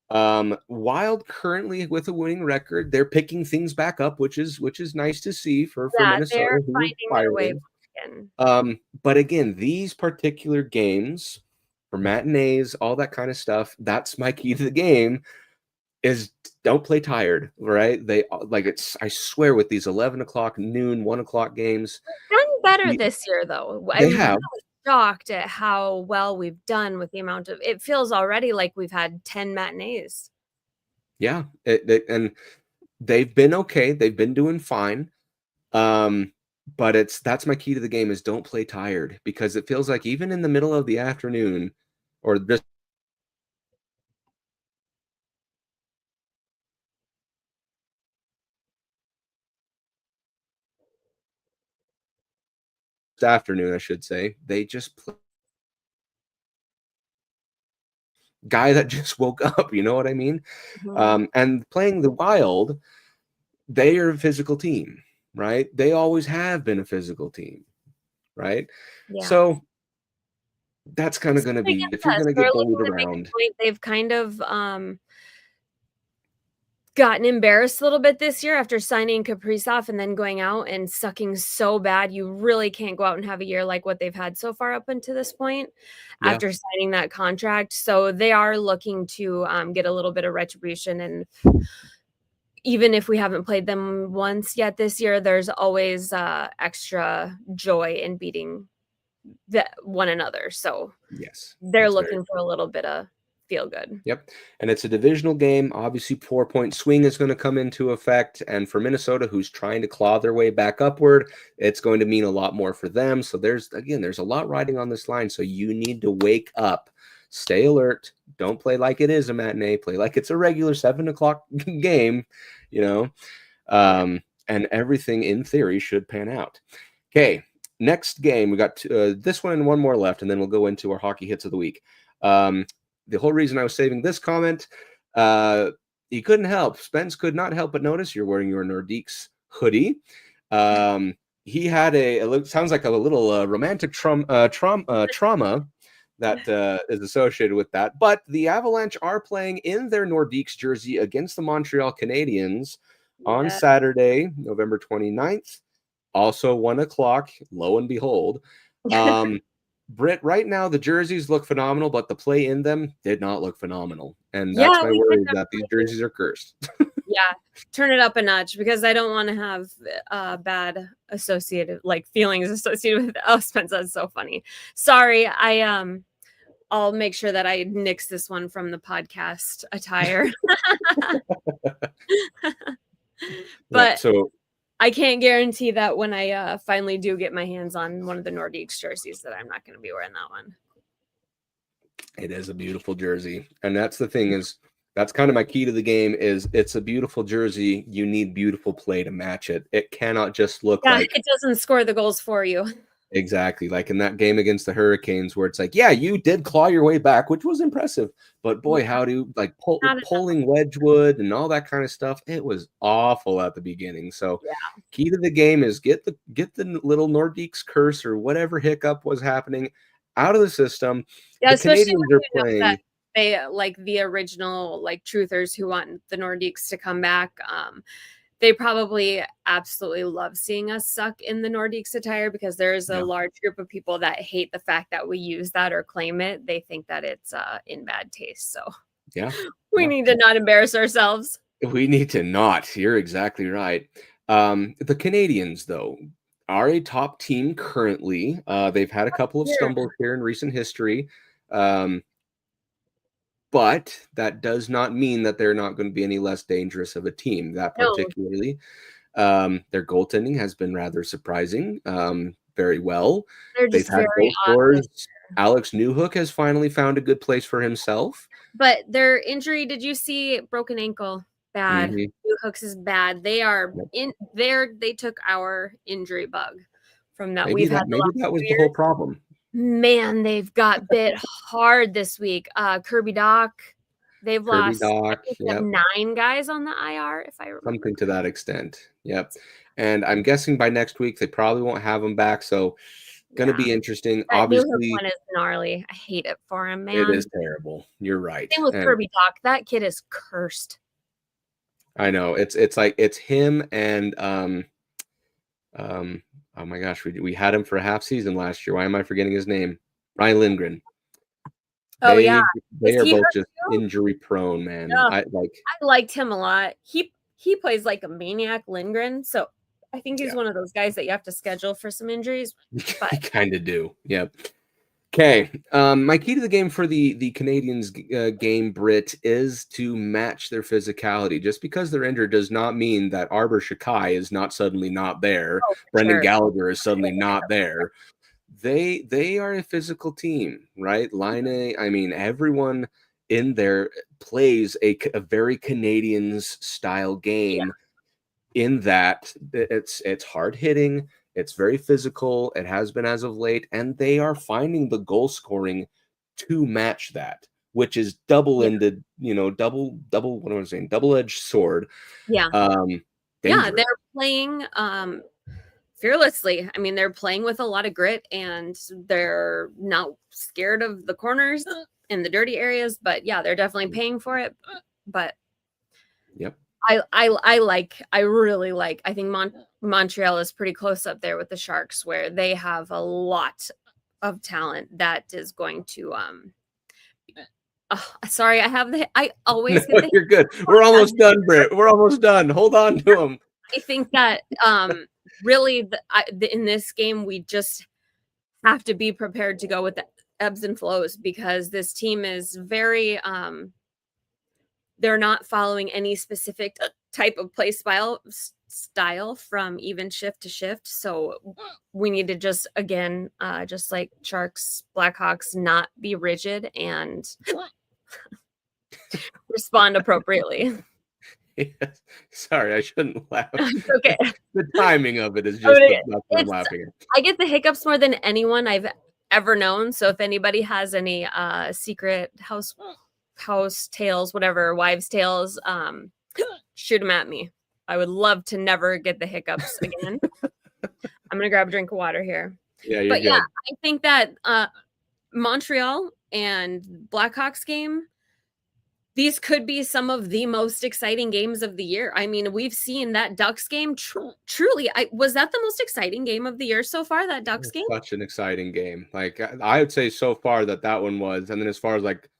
Wild currently with a winning record. They're picking things back up, which is nice to see for Minnesota. They're finding their way again. But again, these particular games for matinees, all that kind of stuff, that's my key to the game is don't play tired, right? They like it's, I swear, with these 11 o'clock, noon, 1 o'clock games. We've done better this year, though. I'm really shocked at how well we've done with the amount of, it feels already like we've had 10 matinees. Yeah. And they've been okay. They've been doing fine. But that's my key to the game is don't play tired, because it feels like even in the middle of the afternoon or just afternoon, I should say, they just play guy that just woke up, you know what I mean? And playing the Wild, they are a physical team, right? They always have been a physical team, right? So that's kind of going to be, if you're going to get bullied around. They've kind of gotten embarrassed a little bit this year after signing Kaprizov and then going out and sucking so bad. You really can't go out and have a year like what they've had so far up until this point after signing that contract. So they are looking to get a little bit of retribution. And even if we haven't played them once yet this year, there's always extra joy in beating one another. So they're looking for a little bit of feel good. Yep. And it's a divisional game. Obviously, 4-point swing is going to come into effect. And for Minnesota, who's trying to claw their way back upward, it's going to mean a lot more for them. So there's a lot riding on this line. So you need to wake up, stay alert. Don't play like it is a matinee. Play like it's a regular 7 o'clock game, you know, and everything in theory should pan out. Okay. Next game, we got this one and one more left, and then we'll go into our hockey hits of the week. The whole reason I was saving this comment, you couldn't help. Spence could not help but notice you're wearing your Nordiques hoodie. He had sounds like a little romantic trauma that is associated with that. But the Avalanche are playing in their Nordiques jersey against the Montreal Canadiens on Saturday, November 29th. Also 1 o'clock, lo and behold. Brit, right now the jerseys look phenomenal, but the play in them did not look phenomenal. And that's my worry, that these jerseys are cursed. Turn it up a notch, because I don't want to have bad associated feelings associated with it. Oh, Spence, that's so funny. Sorry, I'll make sure that I nix this one from the podcast attire. But I can't guarantee that when I finally do get my hands on one of the Nordiques jerseys that I'm not going to be wearing that one. It is a beautiful jersey. And that's the thing, is that's kind of my key to the game, is it's a beautiful jersey. You need beautiful play to match it. It cannot just look like it doesn't score the goals for you. Exactly. Like in that game against the Hurricanes, where it's like, yeah, you did claw your way back, which was impressive. But boy, how do pulling Wedgwood and all that kind of stuff? It was awful at the beginning. So key to the game is get the little Nordiques curse or whatever hiccup was happening out of the system. Yeah, the Canadians are playing. They like the original truthers who want the Nordiques to come back. They probably absolutely love seeing us suck in the Nordiques attire, because there is a large group of people that hate the fact that we use that or claim it. They think that it's in bad taste. So we need to not embarrass ourselves. We need to not. You're exactly right. The Canadians, though, are a top team currently. They've had a couple of stumbles here in recent history. But that does not mean that they're not going to be any less dangerous of a team. That particularly, their goaltending has been rather surprising. Very well. They've had goal scorers. Alex Newhook has finally found a good place for himself. But their injury, did you see broken ankle? Bad. Newhook's is bad. They are in there. They took our injury bug from that. Maybe that was the whole problem. Man, they've got bit hard this week. Kirby Dach, they've lost 9 guys on the IR, if I remember. Something to that extent. Yep. And I'm guessing by next week they probably won't have him back. So going to be interesting. That obviously, one is gnarly. I hate it for him, man. It is terrible. You're right. Same with Kirby Dach. That kid is cursed. I know. It's like it's him and oh my gosh, we had him for a half season last year. Why am I forgetting his name? Ryan Lindgren. They are both just injury prone, man. Yeah. I liked him a lot. He plays like a maniac, Lindgren. So I think he's one of those guys that you have to schedule for some injuries. But you kind of do. Yep. Okay. My key to the game for the Canadians game, Brit, is to match their physicality. Just because they're injured does not mean that Arbor Shakai is not suddenly not there. Brendan Gallagher is suddenly not there. They are a physical team, right? Laine, I mean, everyone in there plays a very Canadians style game in that it's hard hitting. It's very physical. It has been as of late, and they are finding the goal scoring to match that, which is double-ended, double. What am I saying? Double-edged sword. Yeah. They're playing fearlessly. I mean, they're playing with a lot of grit, and they're not scared of the corners and the dirty areas. But yeah, they're definitely paying for it. But yep. I really like. I think Montreal is pretty close up there with the Sharks, where they have a lot of talent that is going to. Sorry, I always. No, you're good. We're almost done, Britt. We're almost done. Hold on to them. I think that really in this game we just have to be prepared to go with the ebbs and flows, because this team is very. They're not following any specific type of play style from even shift to shift. So we need to just, again, just like Sharks, Blackhawks, not be rigid and respond appropriately. Yes. Sorry, I shouldn't laugh. Okay. The timing of it is just I'm laughing at. I get the hiccups more than anyone I've ever known. So if anybody has any secret house tales, whatever, wives tales, shoot them at me. I would love to never get the hiccups again. I'm gonna grab a drink of water here. Yeah, you're good. I think that Montreal and Blackhawks game, these could be some of the most exciting games of the year. I mean, we've seen that Ducks game. Truly, was that the most exciting game of the year so far? That Ducks game, such an exciting game. Like I would say so far that one was, and then as far as like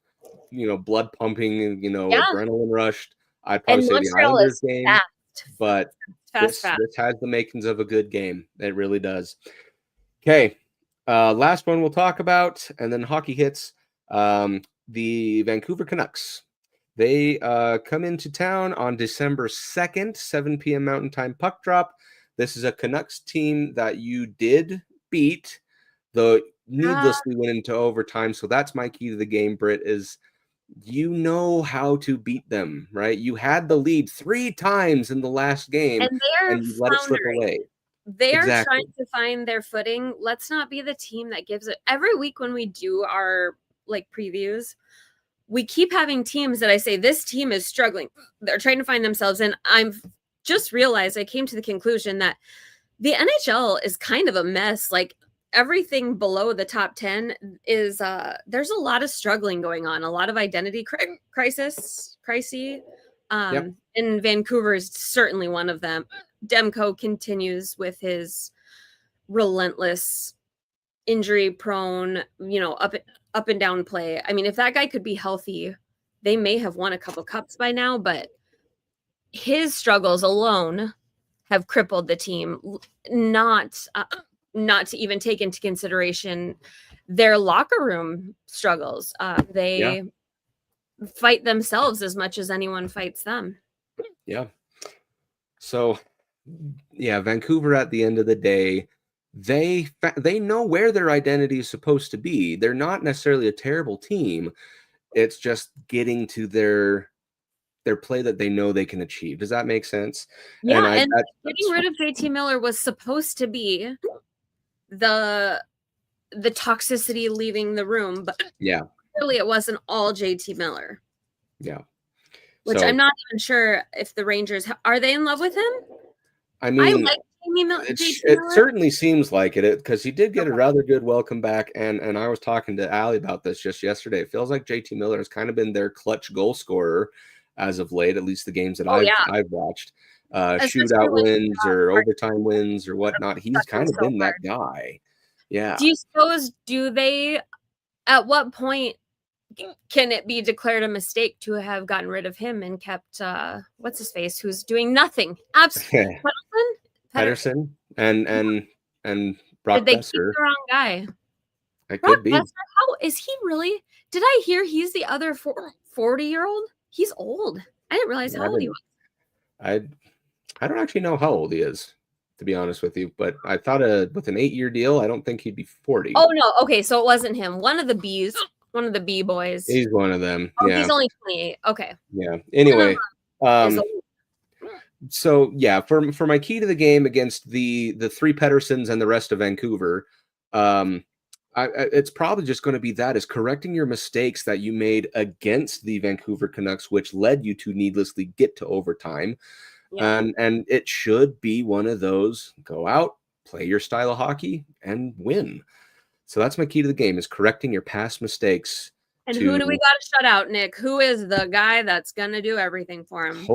blood pumping and adrenaline rushed, I'd probably say the Islanders game. But this has the makings of a good game. It really does. Okay, last one we'll talk about, and then hockey hits. The Vancouver Canucks. They come into town on December 2nd, 7 p.m. Mountain Time puck drop. This is a Canucks team that you did beat, though needlessly went into overtime. So that's my key to the game, Britt, is how to beat them, right? You had the lead 3 times in the last game, and you let it slip away. They're trying to find their footing. Let's not be the team that gives it. Every week when we do our previews, we keep having teams that I say, this team is struggling. They're trying to find themselves. And I've just realized, I came to the conclusion that the NHL is kind of a mess. Like, everything below the top 10 is there's a lot of struggling going on, a lot of identity crises. And Vancouver is certainly one of them. Demko continues with his relentless injury prone, up and down play. I mean, if that guy could be healthy, they may have won a couple cups by now, but his struggles alone have crippled the team, not to even take into consideration their locker room struggles. They fight themselves as much as anyone fights them. Yeah. So, yeah, Vancouver at the end of the day, they know where their identity is supposed to be. They're not necessarily a terrible team. It's just getting to their play that they know they can achieve. Does that make sense? Yeah, and getting rid of JT Miller was supposed to be the toxicity leaving the room, but really it wasn't all JT Miller. Yeah. Which I'm not even sure if the Rangers are they in love with him? I mean, it certainly seems like it because he did get a rather good welcome back. And I was talking to Allie about this just yesterday. It feels like JT Miller has kind of been their clutch goal scorer as of late, at least the games that I've watched. Shootout wins or overtime wins or whatnot. He's kind of been that guy. Yeah. Do you suppose, at what point can it be declared a mistake to have gotten rid of him and kept what's his face, who's doing nothing? Absolutely. Pedersen and Brock Besser. Did they keep the wrong guy? It could be. Besser, how is he really? Did I hear he's the other 40-year-old? He's old. I didn't realize how old he was. I don't actually know how old he is, to be honest with you, but I thought with an 8-year deal, I don't think he'd be 40. Oh no, okay, so it wasn't him. One of the B boys. He's one of them. Oh, yeah. He's only 28. Okay. Yeah. Anyway, so yeah, for my key to the game against the three Pedersens and the rest of Vancouver, it's probably just going to be that is correcting your mistakes that you made against the Vancouver Canucks, which led you to needlessly get to overtime. Yeah. And it should be one of those: go out, play your style of hockey, and win. So that's my key to the game: is correcting your past mistakes. And who do we got to shut out, Nick? Who is the guy that's going to do everything for him?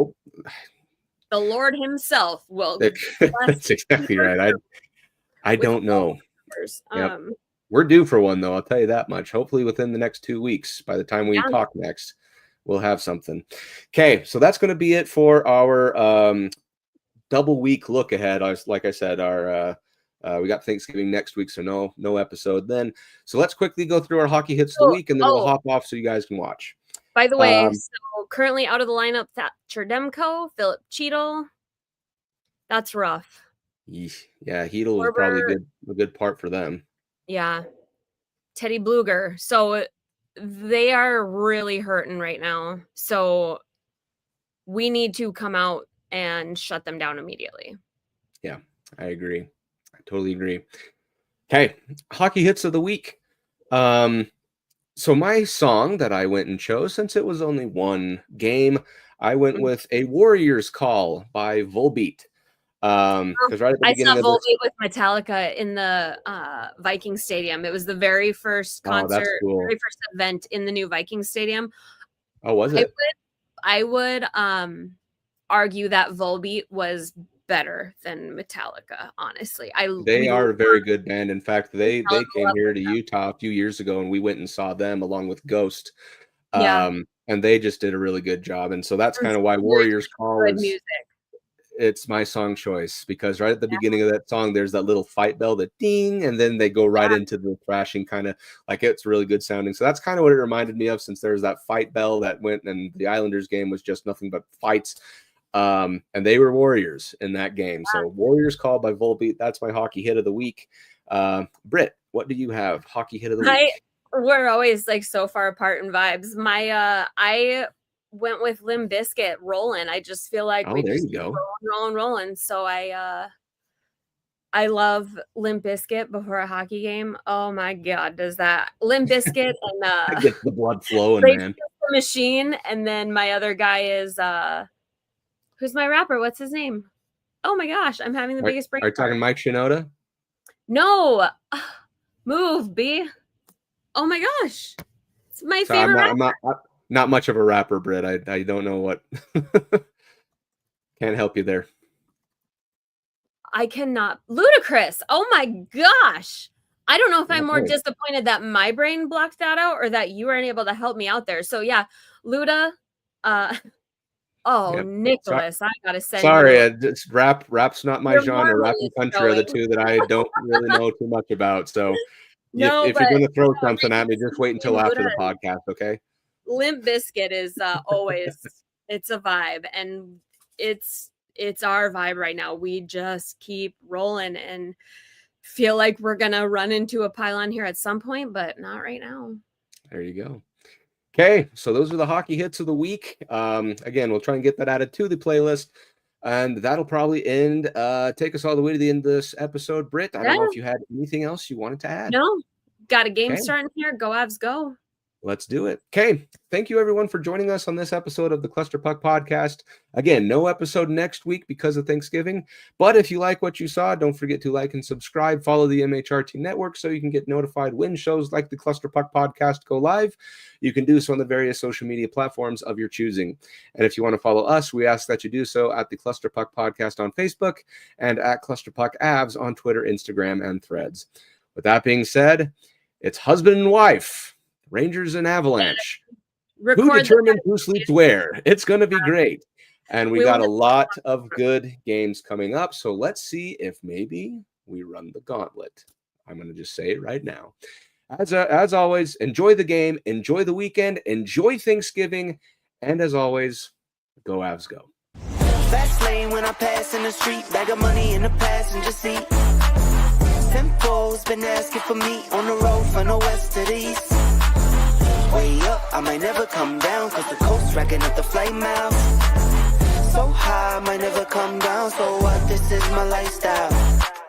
The Lord himself will. That's exactly right. I don't know. Yep. We're due for one, though. I'll tell you that much. Hopefully within the next 2 weeks, by the time we talk next, we'll have something. Okay, so that's going to be it for our double week look ahead. Like I said, we got Thanksgiving next week, so no episode then. So let's quickly go through our hockey hits of the week, and then we'll hop off so you guys can watch. By the way, so currently out of the lineup, Thatcher Demko, Philip Cheadle. That's rough. Yeah, Heedle was probably a good part for them. Yeah. Teddy Bluger. So they are really hurting right now. So we need to come out and shut them down immediately. Yeah, I agree. I totally agree. Okay, hockey hits of the week. So my song that I went and chose, since it was only one game, I went with A Warrior's Call by Volbeat. Because right at the beginning I saw Volbeat with Metallica in the Viking Stadium. It was the very first concert, very first event in the new Viking Stadium. Oh, was it? I would argue that Volbeat was better than Metallica, honestly. They are a very good band. In fact, they came here to Utah a few years ago, and we went and saw them along with Ghost. And they just did a really good job. And so that's kind of why Warriors Call is music. It's my song choice, because right at the beginning of that song, there's that little fight bell, that ding, and then they go right into the thrashing, kind of like it's really good sounding. So that's kind of what it reminded me of, since there was that fight bell that went, and the Islanders game was just nothing but fights. And they were Warriors in that game. So Warriors Call by Volbeat. That's my hockey hit of the week. Brit, what do you have? Hockey hit of the week. We're always like so far apart in vibes. I went with Limp Bizkit, Rolling. I just feel like we just keep rolling. So I love Limp Bizkit before a hockey game. Oh my God, does that Limp Bizkit and I get the blood flowing, man. The Machine, and then my other guy is who's my rapper? What's his name? Oh my gosh, I'm having the biggest brain. Are you talking Mike Shinoda? No, Move B. Oh my gosh, it's my favorite. I'm not much of a rapper, Britt. I don't know what. Can't help you there. I cannot. Ludicrous. Oh my gosh. I don't know if I'm more disappointed that my brain blocked that out or that you weren't able to help me out there. So yeah, Luda. Oh, Yep. Nicholas, I gotta send Sorry, you. it's rap's not my Your genre. Rap Marvel and is country are the showing. two that I don't really know too much about. So No, if but you're going to throw no, something at me, just wait until after the podcast, okay? Limp Bizkit is always it's a vibe, and it's our vibe right now. We just keep rolling and feel like we're gonna run into a pylon here at some point, but not right now. There you go. Okay, so those are the hockey hits of the week. Again, we'll try and get that added to the playlist, and that'll probably take us all the way to the end of this episode. Britt, I don't know if you had anything else you wanted to add. No, got a game Okay. starting here. Go Avs, go! Let's do it. Okay. Thank you, everyone, for joining us on this episode of the Cluster Puck Podcast. Again, no episode next week because of Thanksgiving. But if you like what you saw, don't forget to like and subscribe. Follow the MHRT network so you can get notified when shows like the Cluster Puck Podcast go live. You can do so on the various social media platforms of your choosing. And if you want to follow us, we ask that you do so at the Cluster Puck Podcast on Facebook and at Cluster Puck Avs on Twitter, Instagram, and Threads. With that being said, it's husband and wife. Rangers and Avalanche. Who determines who sleeps where? It's going to be great. And we got a lot of good games coming up. So let's see if maybe we run the gauntlet. I'm going to just say it right now. As always, enjoy the game. Enjoy the weekend. Enjoy Thanksgiving. And as always, go Avs, go. Fast lane when I pass in the street. Bag of money in the passenger seat. Tempo's been asking for me on the road from the west to the east. Way up, I might never come down, cause the coast's racking up the flight miles. So high, I might never come down, so what, this is my lifestyle.